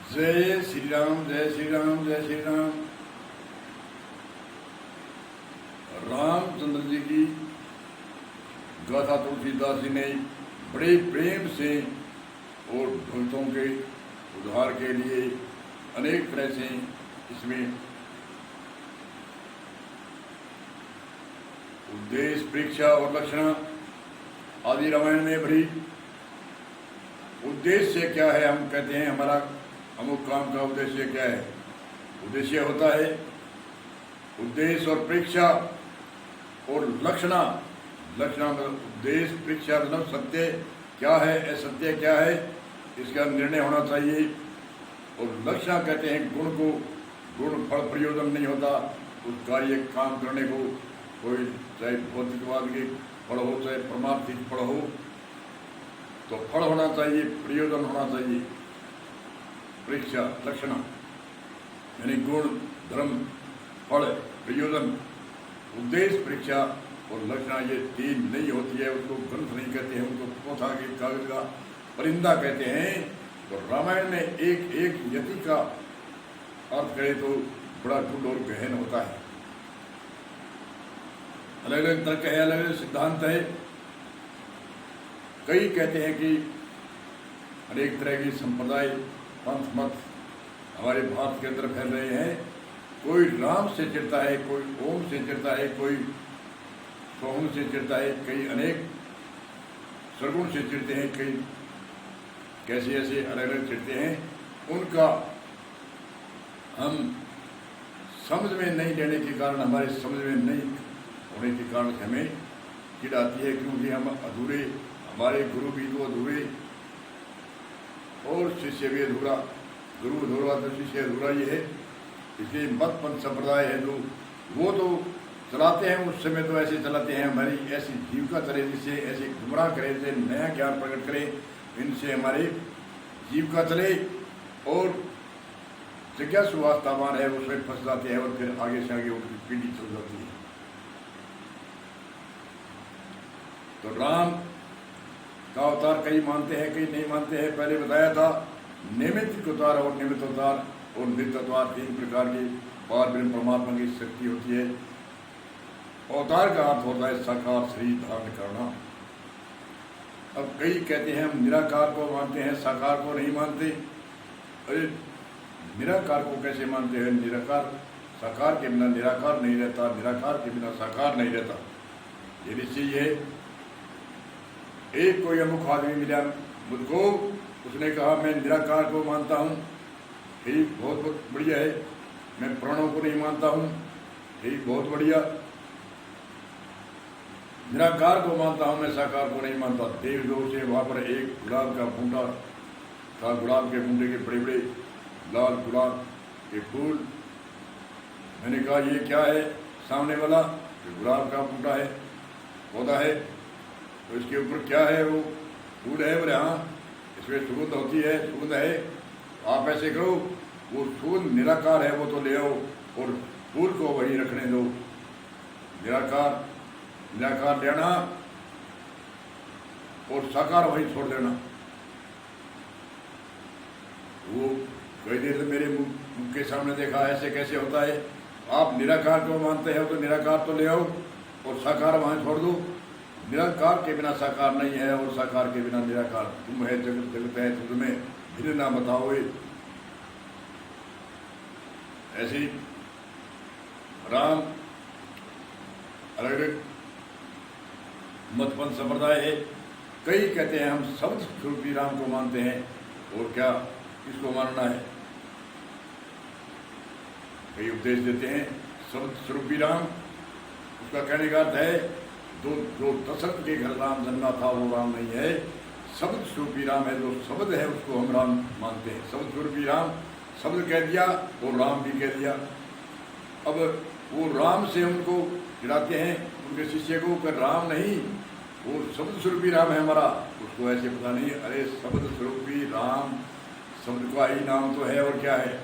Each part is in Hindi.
जय श्री राम, जय श्री राम, जय श्री राम। रामचंद्र जी की गाथा तुलसीदास जी ने बड़े प्रेम से और भक्तों के उद्धार के लिए अनेक तरह से इसमें उद्देश्य, परीक्षा और लक्षण आदि रामायण में भरी। उद्देश्य क्या है? हम कहते हैं हमारा अमुक काम का उद्देश्य क्या है। उद्देश्य होता है उद्देश्य और परीक्षा और लक्षणा। लक्षणा मतलब उद्देश्य, परीक्षा मतलब सत्य क्या है, असत्य क्या है, इसका निर्णय होना चाहिए। और लक्षणा कहते हैं गुण को। गुण फल प्रयोजन नहीं होता उस कार्य काम करने को, कोई चाहे भौतिकवाद के फल हो चाहे परमार्थिक फल हो, तो फल होना चाहिए, प्रयोजन होना चाहिए। परीक्षा लक्षणा यानी गुण, धर्म, फल, प्रयोजन, उद्देश्य, परीक्षा और लक्षणा, ये तीन नहीं होती है उसको ग्रंथ नहीं कहते हैं, उनको पोथा के कागज का परिंदा कहते हैं। तो रामायण में एक एक यति का अर्थ करें तो बड़ा गूढ़ और गहन होता है। अलग अलग तर्क है, अलग अलग सिद्धांत है। कई कहते हैं कि अनेक तरह की संप्रदाय, पंथ, मत हमारे भारत के अंदर फैल रहे हैं। कोई राम से चिढ़ता है, कोई ओम से चिढ़ता है, कोई सोहम से चिढ़ता है, कई अनेक सरगुण से चिढ़ते हैं, कई कैसे ऐसे अलग अलग चिढ़ते हैं। उनका हम समझ में नहीं लेने के कारण, हमारे समझ में नहीं होने के कारण हमें चिढ़ आती है, क्योंकि हम अधूरे, हमारे गुरु भी तो अधूरे और शिष्य भी अधूरा। गुरु अधूरा तो शिष्य अधूरा ही है। इसलिए मत पंथ संप्रदाय है जो वो तो चलाते हैं, उस समय तो ऐसे चलाते हैं हमारी ऐसी जीविका चले, जिससे ऐसे गुमराह करें, जैसे नया ज्ञान प्रकट करें, इनसे हमारी जीविका चले और जिज्ञासु वास्तावान है उसमें फंस जाते हैं और फिर आगे से आगे उनकी पीढ़ी चल जाती है। तो राम का अवतार कई मानते हैं, कई नहीं मानते हैं। पहले बताया था निमित्त अवतार और निमित्त अवतार और नित्य अवतार, तीन प्रकार की पार ब्रह्म परमात्मा की शक्ति होती है। अवतार का अर्थ होता है साकार शरीर धारण करना। अब कई कहते हैं हम निराकार को मानते हैं, साकार को नहीं मानते। अरे निराकार को कैसे मानते हैं? निराकार, साकार के बिना निराकार नहीं रहता, निराकार के बिना साकार नहीं रहता। ये निश्चय है। एक कोई अमुख आदमी मिला मुझको, उसने कहा मैं निराकार को मानता हूँ, ठीक, बहुत बहुत बढ़िया है। मैं प्राणों को नहीं मानता हूँ, ठीक, बहुत बढ़िया। निराकार को मानता हूँ, मैं साकार को नहीं मानता। देव लोग से वहाँ पर एक गुलाब का बूंदा था, गुलाब के बूंदे के बड़े बड़े लाल गुलाब के फूल। मैंने कहा ये क्या है? सामने वाला गुलाब का बूंदा है, पौधा है, तो इसके ऊपर क्या है? वो फूल है। बोले हाँ, इसमें सुगंध होती है, सुगंध है। आप ऐसे करो, वो सुगंध निराकार है, वो तो ले आओ और फूल को वही रखने दो। निराकार निराकार लेना और साकार वही छोड़ देना। वो कई देर से मेरे मुंह के सामने देखा, ऐसे कैसे होता है? आप निराकार को मानते हो तो निराकार तो ले आओ और साकार वहाँ छोड़ दो। निराकार के बिना साकार नहीं है और साकार के बिना निराकार। तुम है जगत, जगत है तुम्हें भिन्न ना बताओ। ऐसे राम अलग अलग मतपंथ संप्रदाय है। कई कहते हैं हम शब्द स्वरूपी राम को मानते हैं, और क्या किसको मानना है? कई उपदेश देते हैं शब्द स्वरूपी राम। उसका कहने का अर्थ है जो दशरथ के घर राम जन्मा था वो राम नहीं है, शब्द स्वरूपी राम है। जो शब्द है उसको हम राम मानते हैं। शब्द स्वरूपी राम, शब्द कह दिया और राम भी कह दिया। अब वो राम से उनको गिराते हैं, उनके शिष्य को, कर राम नहीं, वो शब्द स्वरूपी राम है हमारा। उसको ऐसे पता नहीं, अरे शब्द स्वरूपी राम, शब्द का ही नाम तो है और क्या है?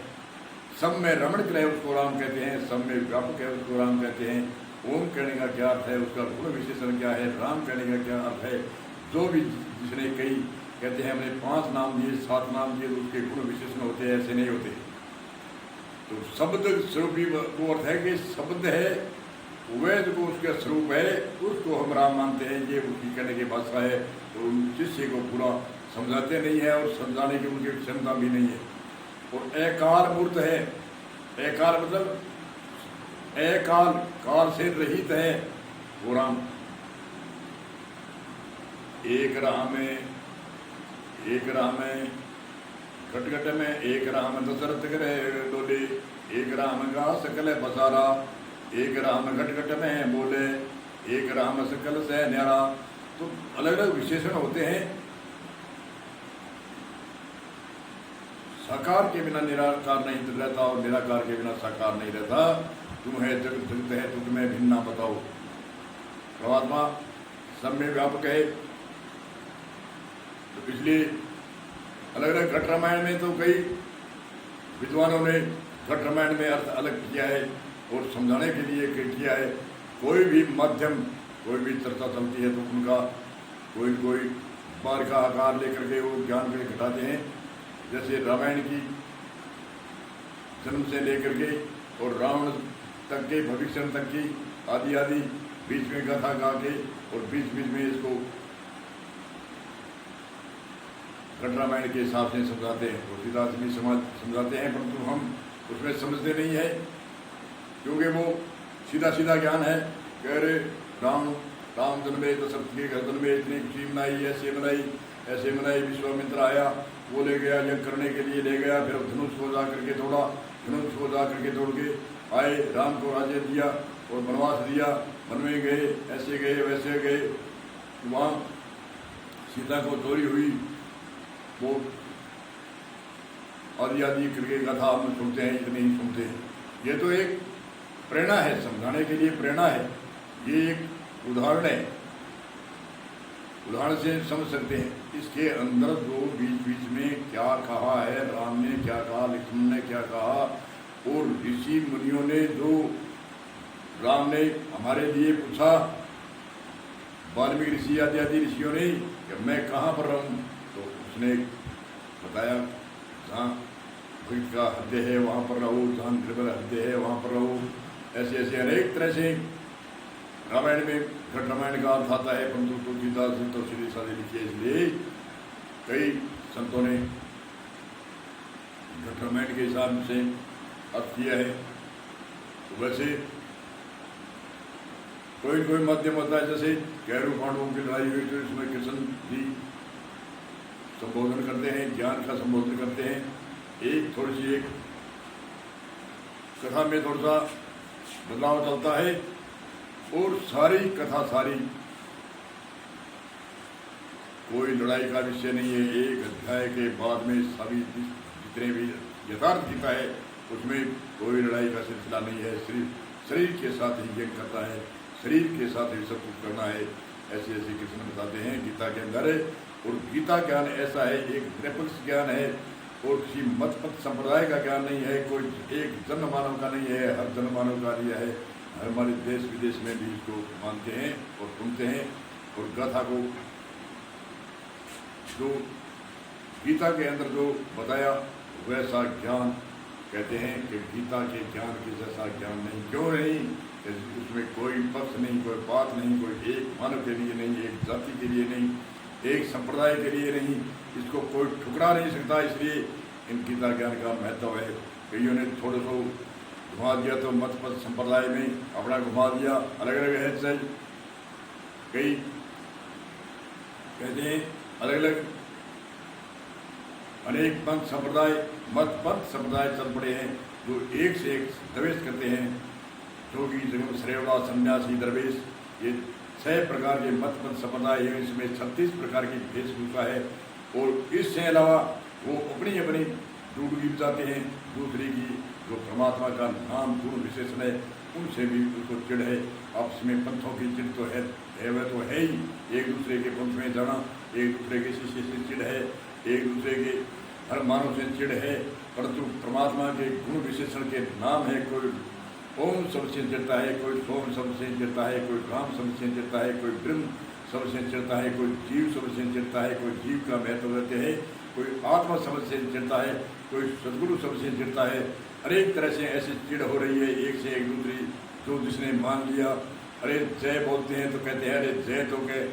सब में रमण है उसको राम कहते हैं, सब में व्यापक है उसको राम कहते हैं। ओम कहने का क्या अर्थ है? उसका गुण विशेषण क्या है? राम कहने का क्या अर्थ है? जो भी जिसने कई कहते हैं हमने 5 नाम दिए 7 नाम दिए तो उसके गुण विशेषण होते हैं, ऐसे नहीं होते। तो शब्द स्वरूप ही वो अर्थ है कि शब्द है, वैद को उसका स्वरूप है, उसको हम राम मानते हैं, ये उसकी कहने की भाषा है। तो उन शिष्य को पूरा समझाते नहीं है और समझाने की उनकी क्षमता भी नहीं है। और एकाल मूर्त है, एकाल मतलब एकाल, काल से रहित है वो राम। एक राम घट में, एक राम दशरथ करे डोले, एक राम का सकल बसारा, एक राम घट में बोले, एक राम सकल से न्यारा। तो अलग अलग विशेषण होते हैं। साकार के बिना निराकार नहीं रहता और निराकार के बिना साकार नहीं रहता। तुम है जगत जगत है, तुझ में भिन्ना बताओ। परमात्मा सब में व्यापक है। तो इसलिए अलग अलग घट रामायण में तो कई विद्वानों ने घट रामायण में अर्थ अलग किया है और समझाने के लिए किया है। कोई भी माध्यम, कोई भी चर्चा चलती है तो उनका कोई बार का आकार लेकर के वो ज्ञान के घटाते हैं। जैसे रामायण की जन्म से लेकर के और रावण तक के, भविष्य तक की आदि बीच में कथा गा के और बीच बीच में इसको घट रामायण के हिसाब से समझाते हैं। तुलसीदास भी समझाते हैं, परंतु हम उसमें समझते नहीं है क्योंकि वो सीधा सीधा ज्ञान है। कह रहे राम जन्मे दशरथ के गर्दन में इतनी खुशी मनाई, ऐसे मनाई, विश्वामित्र आया, वो ले गया, यज्ञ करने के लिए ले गया, फिर धनुष को जा करके तोड़ा, धनुष को जा करके तोड़ के आए, राम को राज्य दिया और वनवास दिया, वन में गए, ऐसे गए वैसे गए। वहाँ सीता को चोरी हुई, वो आदि करके कथा हम सुनते हैं, इतने ही सुनते हैं। ये तो एक प्रेरणा है, समझाने के लिए प्रेरणा है। ये एक उदाहरण है, उदाहरण से समझ सकते हैं। इसके अंदर जो बीच बीच में क्या कहा है, राम ने क्या कहा, लक्ष्मण ने क्या कहा, और ऋषि मुनियों ने जो राम ने हमारे लिए पूछा, वाल्मीकि ऋषि आदि ऋषियों ने कि मैं कहाँ पर रहूँ, तो उसने बताया जहाँ भक्त का हृदय है वहाँ पर रहो, जहाँ निर्बल हृदय है वहाँ पर रहो। ऐसे ऐसे अनेक तरह से रामायण में घट रामायण का अर्थ आता है, परंतु तुलसीदास ने तो सीधी साधी लिखी है, इसलिए कई संतों ने घट रामायण के हिसाब से अर्थ किया है। तो वैसे कोई माध्यम होता है, जैसे कैरव पांडवों की लड़ाई हुई तो इसमें कृष्ण जी संबोधन करते हैं, ज्ञान का संबोधन करते हैं। एक थोड़ी सी एक कथा में थोड़ा सा बदलाव चलता है और सारी कथा सारी कोई लड़ाई का विषय नहीं है। एक अध्याय के बाद में सभी जितने भी यथार्थ गीता है उसमें कोई लड़ाई का सिलसिला नहीं है। सिर्फ शरीर के साथ ही यज्ञ करता है, शरीर के साथ ही सब कुछ करना है। ऐसे ऐसे कृष्ण बताते हैं गीता के अंदर। और गीता ज्ञान ऐसा है, एक निरपेक्ष ज्ञान है और किसी मत पथ संप्रदाय का ज्ञान नहीं है, कोई एक जन मानव का नहीं है, हर जन मानव का लिया है। हमारे देश विदेश में भी इसको मानते हैं और सुनते हैं। और गाथा को जो गीता के अंदर जो बताया वैसा ज्ञान कहते हैं कि गीता के ज्ञान के जैसा ज्ञान नहीं। क्यों नहीं? उसमें कोई पक्ष नहीं, कोई बात नहीं, कोई एक मानव के लिए नहीं, एक जाति के लिए नहीं, एक संप्रदाय के लिए नहीं, इसको कोई ठुकरा नहीं सकता। इसलिए इन गीता ज्ञान का महत्व है। कईयों ने थोड़ा सा घुमा दिया तो मत पथ संप्रदाय में अपना घुमा दिया, अलग अलग है सही। कई कहते हैं अलग अलग अनेक पंथ संप्रदाय, मत पंथ संप्रदाय चल पड़े हैं जो एक से एक दरवेश करते हैं। जोगी, जगम, श्रेवड़ा, सन्यासी, दरवेश, ये 6 प्रकार के मत पंथ संप्रदाय है। इसमें 36 प्रकार की वेशभूषा है। और इससे अलावा वो अपनी अपनी डूबगी बताते हैं दूसरे की, जो परमात्मा का नाम गुण विशेषण है उनसे भी उनको चिड़ है। आपस में पंथों की चिड़ तो है वह तो है ही, एक दूसरे के पंथ में जाना, एक दूसरे के शिष्य से चिड़ है, एक दूसरे के हर मानव से चिड़ है। परंतु परमात्मा के गुण विशेषण के नाम है। कोई ओम शब्द से चिड़ता है, कोई सोम शब्द से चिड़ता है, कोई राम शब्द से चिड़ता है, कोई ब्रह्म शब्द से चिढ़ता है, कोई जीव शब्द से चिढ़ता है, कोई जीव का महत्व देते हैं, कोई आत्मा शब्द से चिढ़ता है, कोई सदगुरु शब्द से चिढ़ता है। अनेक तरह से ऐसी चिढ़ हो रही है एक से एक दूसरी, जो जिसने मान लिया। अरे जय बोलते हैं तो कहते हैं अरे जय तो कह,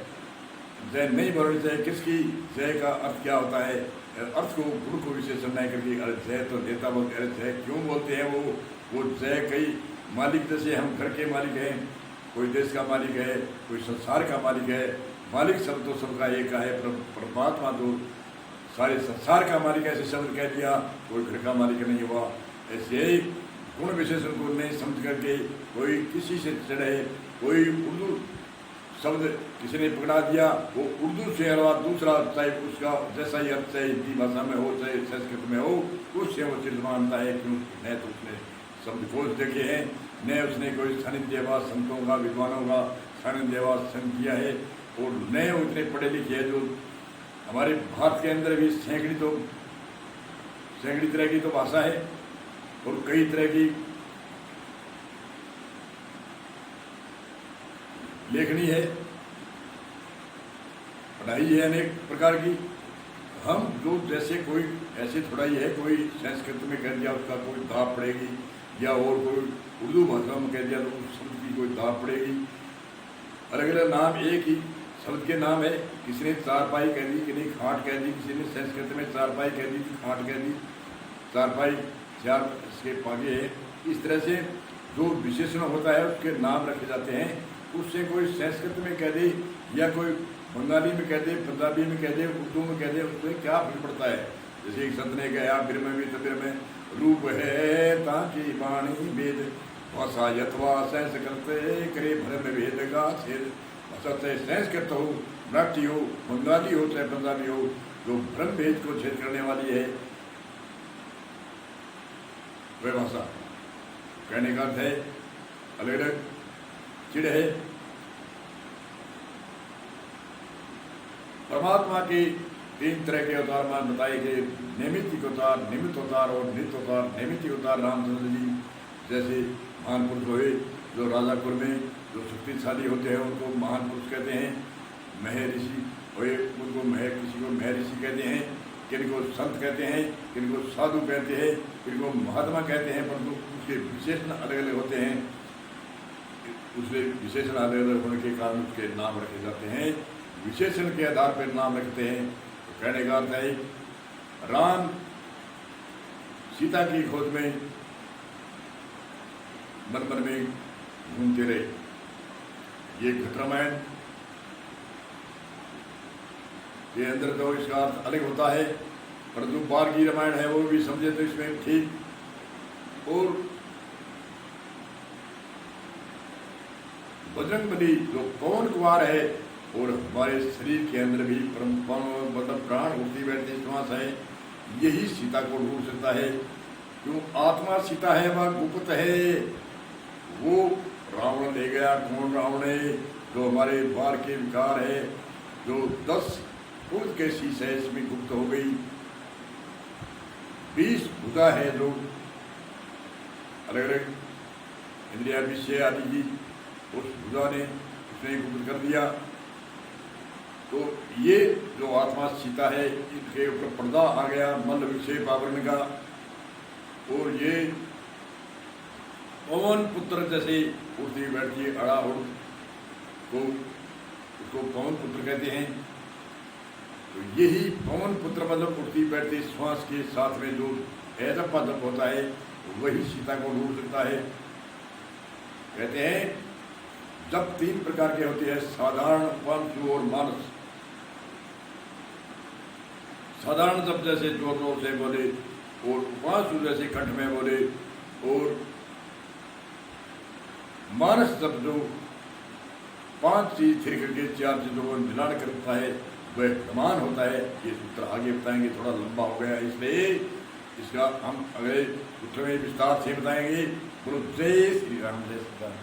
जय नहीं बोलनी चाहिए। किसकी जय का अर्थ क्या होता है? अर्थ को गुण को विशेषण नहीं करके अरे जय तो देता बोलते, अरे जय क्यों बोलते हैं? वो जय कई मालिक, जैसे हम घर के मालिक हैं, कोई देश का मालिक है, कोई संसार का मालिक है। मालिक शब्द तो सबका एक का है, परमात्मा तो सारे संसार का मालिक। ऐसे शब्द कह दिया, कोई घर का मालिक नहीं हुआ। ऐसे ही गुण विशेषण को नहीं समझ करके कोई किसी से चढ़े, कोई उर्दू शब्द किसी ने पकड़ा दिया, वो उर्दू से अलावा दूसरा, चाहे उसका जैसा ही अर्थ, चाहे हिंदी भाषा में हो चाहे संस्कृत में हो, उससे वो चिढ़ मानता है। क्यों? न तो उसने शब्दकोश देखे हैं, न उसने कोई सानिध्यवाद संतों का, विद्वानों का सानिध्यवाद संग किया है, और न उतने पढ़े लिखे हैं। जो हमारे भारत के अंदर भी सैकड़ी तरह की तो भाषा है और कई तरह की लेखनी है, पढ़ाई है अनेक प्रकार की। हम जो जैसे कोई ऐसे थोड़ा ही है, कोई संस्कृत में कह दिया उसका कोई दाब पड़ेगी, या और कोई उर्दू भाषा में कह दिया तो उस शब्द की कोई दाब पड़ेगी। अलग अलग नाम, एक ही शब्द के नाम है। किसी ने चारपाई कह दी, किसी ने खाट कह दी, किसी ने संस्कृत में चारपाई कह दी, खाट कह दी। चारपाई चार इसके पागे है। इस तरह से जो विशेषण होता है उसके नाम रखे जाते हैं। उससे कोई संस्कृत में कह दे, या कोई बंगाली में कह दे, पंजाबी में कह दे, उर्दू में कह दे, उससे क्या फर्क पड़ता है? जैसे एक संत ने कहा, बिर में भी तबिर में रूप है ताकि वाणी वेद, भाषा यथवा संस्कृत करे भ्रम भेद का छेद। चाहे संस्कृत हो, मराठी हो, बंगाली हो, चाहे पंजाबी हो, जो भ्रम भेद को छेद करने वाली है वह भाषा। कहने का अर्थ है अलग अलग चिढ़ है। परमात्मा के तीन तरह के अवतार मान बताए गए, नैमित्तिक अवतार, निमित्त अवतार और नित्य अवतार। नैमित्तिक अवतार रामचंद्र जी जैसे महान पुरुष हुए, जो राजापुर में जो शक्तिशाली होते हैं उनको महान पुरुष कहते हैं। मह ऋषि हुए उनको किसी को मह ऋषि कहते हैं, किनको संत कहते हैं, किनको साधु कहते हैं, किनको महात्मा कहते हैं, परंतु उसके विशेषण अलग अलग होते हैं। उसके विशेषण अलग अलग होने के कारण उसके नाम रखे जाते हैं। विशेषण के आधार पर नाम रखते हैं। तो कहने का अर्थ है, राम सीता की खोज में मन में घूमते रहे। ये घटरामायण के अंदर तो इसका अर्थ अलग होता है, परंतु बाल की रामायण है वो भी समझे तो इसमें ठीक। और बजरंगबली जो पवन कुमार है, और हमारे शरीर के अंदर भी मतलब प्राण उठती बैठती श्वास है, यही सीता को ढूंढ सकता है। क्यों? आत्मा सीता है, वह गुप्त है। वो रावण ले गया। कौन रावण है? जो हमारे बार के विकार है, जो 10 फूट के शीश है, इसमें गुप्त हो गई। 20 भुजा है, जो अलग अलग इंद्रिया विषय आदि की, उस भुजा ने उसने गुप्त कर दिया। तो ये जो आत्मा सीता है, इनके ऊपर पर्दा आ गया मल विक्षेप आवरण का। और ये पवन पुत्र जैसे उड़ती बैठती है, अड़ा उड़, तो उसको पवन पुत्र कहते हैं। तो यही पवन पुत्र मतलब उड़ती बैठती श्वास के साथ में जो ऐदप पदप होता है, वही सीता को ढूंढ सकता है। कहते हैं जब 3 प्रकार के होते हैं, साधारण, पंचु और मानस। साधारण शब्द जैसे जोर जोर से बोले, और उपासु जैसे कंठ में बोले, और मानस शब्द जो 5 चीज थिर करके 4 चीजों को मिलान करता है, वह समान होता है। ये सूत्र आगे बताएंगे, थोड़ा लंबा हो गया इसलिए इसका हम अगले सूत्र में विस्तार से बताएंगे। बोलो जय श्री राम, जय श्री राम।